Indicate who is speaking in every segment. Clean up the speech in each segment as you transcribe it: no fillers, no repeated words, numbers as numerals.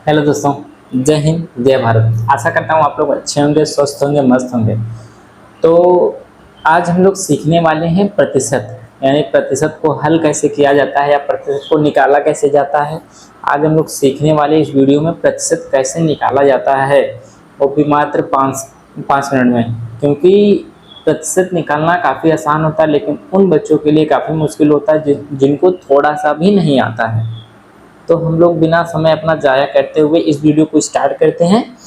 Speaker 1: Hello दोस्तों। जय हिंद जय भारत। आशा करता हूँ आप लोग अच्छे होंगे, स्वस्थ होंगे, मस्त होंगे। तो आज हम लोग सीखने वाले हैं प्रतिशत, यानी प्रतिशत को हल कैसे किया जाता है या प्रतिशत को निकाला कैसे जाता है। आज हम लोग सीखने वाले इस वीडियो में प्रतिशत कैसे निकाला जाता है, वो भी मात्र पाँच पाँच मिनट में। क्योंकि प्रतिशत निकालना काफ़ी आसान होता है, लेकिन उन बच्चों के लिए काफ़ी मुश्किल होता है जिनको थोड़ा सा भी नहीं आता है। तो हम लोग बिना समय अपना ज़ाया करते हुए इस वीडियो को स्टार्ट करते हैं।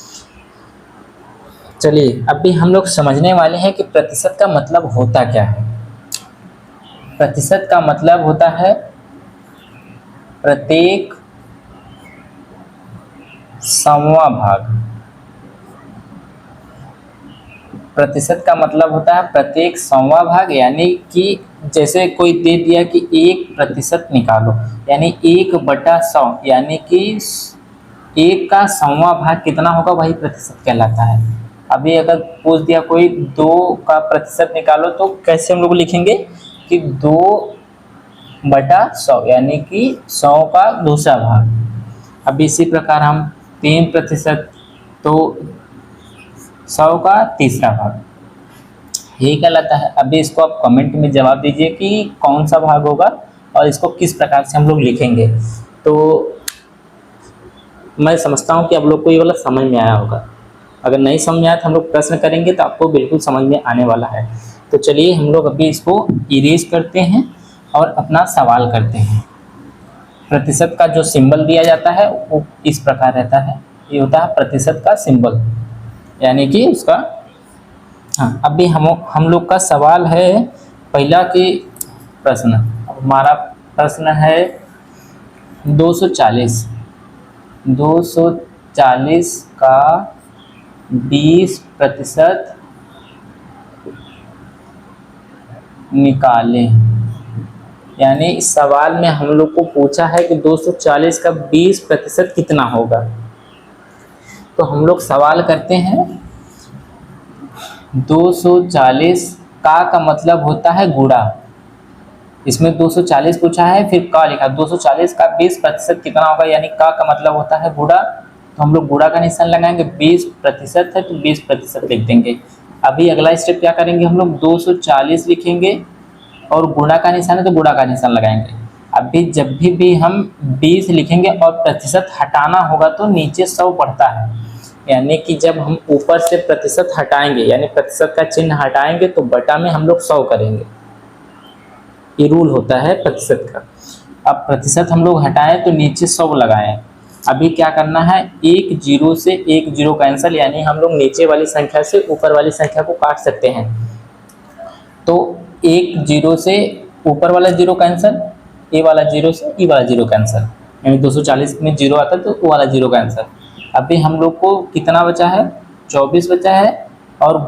Speaker 1: चलिए, अभी हम लोग समझने वाले हैं कि प्रतिशत का मतलब होता क्या है। प्रतिशत का मतलब होता है प्रत्येक सौवां भाग। प्रतिशत का मतलब होता है प्रत्येक सौवां भाग, यानी कि जैसे कोई दे दिया कि 1% निकालो, यानी 1/100, यानी कि 1 का सौवां भाग कितना होगा वही प्रतिशत कहलाता है। अभी अगर पूछ दिया कोई 2 का प्रतिशत निकालो, तो कैसे हम लोग लिखेंगे कि 2/100, यानी कि 100 का दूसरा भाग। अब इसी प्रकार हम 3%, तो 100 का तीसरा भाग, यही कहलाता है। अभी इसको आप कमेंट में जवाब दीजिए कि कौन सा भाग होगा और इसको किस प्रकार से हम लोग लिखेंगे। तो मैं समझता हूँ कि आप लोग को ये वाला समझ में आया होगा। अगर नहीं समझ में आया तो हम लोग प्रश्न करेंगे तो आपको बिल्कुल समझ में आने वाला है। तो चलिए हम लोग अभी इसको इरेज करते हैं और अपना सवाल करते हैं। प्रतिशत का जो सिंबल दिया जाता है वो इस प्रकार रहता है। ये होता है प्रतिशत का सिंबल, यानी कि उसका। हाँ, अभी हम लोग का सवाल है पहला कि प्रश्न। अब हमारा प्रश्न है 240। 240 का 20% निकालें। यानी इस सवाल में हम लोग को पूछा है कि 240 का 20% कितना होगा। तो हम लोग सवाल करते हैं। 240 का मतलब होता है गुणा। इसमें 240 पूछा है, फिर का लिखा। 240 का 20% कितना होगा, यानी का मतलब होता है गुणा। तो हम लोग गुणा का निशान लगाएंगे। 20% है तो 20% लिख देंगे। अभी अगला स्टेप क्या करेंगे, हम लोग 240 लिखेंगे और गुणा का निशान है तो गुणा का निशान लगाएंगे। अभी जब भी हम 20 लिखेंगे और प्रतिशत हटाना होगा तो नीचे 100 पड़ता है, यानी कि जब हम ऊपर से प्रतिशत हटाएंगे, यानी प्रतिशत का चिन्ह हटाएंगे, तो बटा में हम लोग 100 करेंगे। ये रूल होता है प्रतिशत का। अब प्रतिशत हम लोग हटाएं तो नीचे 100 लगाएं। अभी क्या करना है, एक जीरो से एक जीरो कैंसिल, यानी हम लोग नीचे वाली संख्या से ऊपर वाली संख्या को काट सकते हैं। तो एक जीरो से ऊपर वाला जीरो कैंसिल, ए वाला जीरो से ई वाला जीरो कैंसिल, यानी 240 में जीरो आता है तो वो वाला जीरो कैंसिल। अभी हम लोग को कितना बचा है, 24 बचा है, और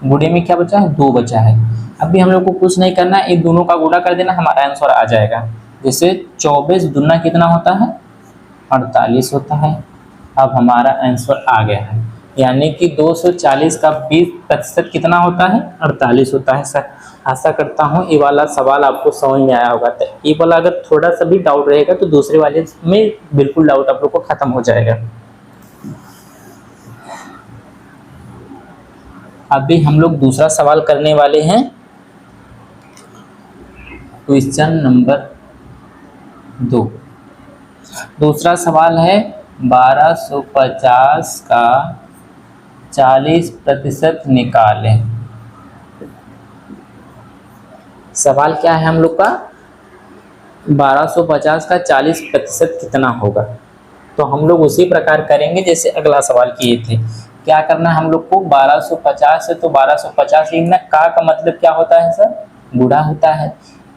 Speaker 1: गुणे में क्या बचा है, 2 बचा है। अभी हम लोग को कुछ नहीं करना है, इन दोनों का गुणा कर देना, हमारा आंसर आ जाएगा। जैसे 24 दूना कितना होता है, 48 होता है। अब हमारा आंसर आ गया है, यानी कि 240 का 20% कितना होता है, 48 होता है। सर, आशा करता हूँ ये वाला सवाल आपको समझ में आया होगा। तो ये वाला अगर थोड़ा सा भी डाउट रहेगा तो दूसरे वाले में बिल्कुल डाउट आप लोग को खत्म हो जाएगा। अभी हम लोग दूसरा सवाल करने वाले हैं। Question number 2। दूसरा सवाल है 1250 का 40% निकालें। सवाल क्या है हम लोग का, 1250 का 40% कितना होगा। तो हम लोग उसी प्रकार करेंगे जैसे अगला सवाल किए थे। क्या करना है हम लोग को, 1250 है तो 1250 लिखना। का मतलब क्या होता है सर, गुणा होता है।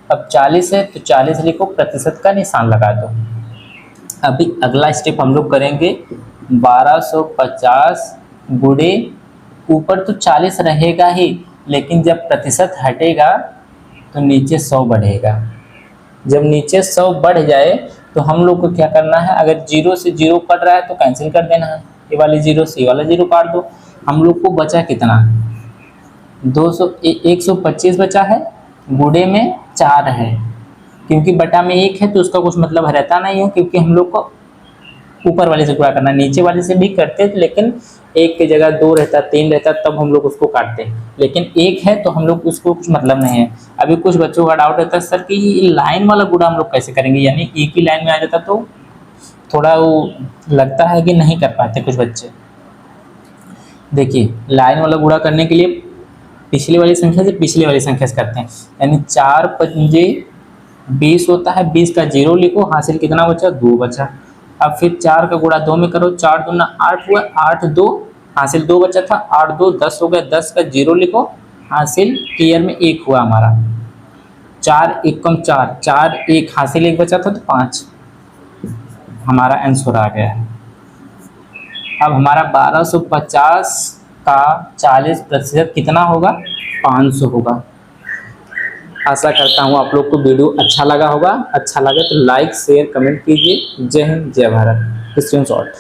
Speaker 1: अब 40 है तो 40 लिखो, प्रतिशत का निशान लगा दो। अभी अगला स्टेप हम लोग करेंगे, 1250 गुणे, ऊपर तो 40 रहेगा ही, लेकिन जब प्रतिशत हटेगा तो नीचे 100 बढ़ेगा। जब नीचे 100 बढ़ जाए तो हम लोग को क्या करना है, अगर जीरो से जीरो कट रहा है तो कैंसिल कर देना है। ये वाली जीरो से ये वाला जीरो काट दो। हम लोग को बचा कितना, 125 बचा है, गुणे में 4 है, क्योंकि बटा में 1 है तो उसका कुछ मतलब रहता नहीं है, क्योंकि हम लोग को ऊपर वाले से गुणा करना, नीचे वाले से भी करते थे लेकिन एक की जगह 2 रहता, 3 रहता, तब हम लोग उसको काटते, लेकिन एक है तो हम लोग उसको कुछ मतलब नहीं है। अभी कुछ बच्चों का डाउट रहता है सर कि ये लाइन वाला गुणा हम लोग कैसे करेंगे, यानी एक ही लाइन में आ जाता तो थोड़ा वो लगता है कि नहीं कर पाते कुछ बच्चे। देखिए लाइन वाला गुणा करने के लिए पिछले वाली संख्या से पिछले वाली संख्या से करते हैं, यानी 4 पंजे 20 होता है, 20 का 0 लिखो, हासिल कितना बचा, 2 बचा। अब फिर 4 का गुणा 2 में करो, 4 दूना 8 हुआ, 8 2 हासिल 2 बचा था, 8 2 10 हो गया, 10 का 0 लिखो, हासिल क्लियर में 1 हुआ हमारा। 4 एकम 4, 4 1 हासिल 1 बचा था तो 5 हमारा आंसर आ गया है। अब हमारा 1250 का 40% कितना होगा, 500 होगा। आशा करता हूँ आप लोग को वीडियो अच्छा लगा होगा, अच्छा लगे तो लाइक शेयर कमेंट कीजिए। जय हिंद जय भारत। स्क्रीनशॉट।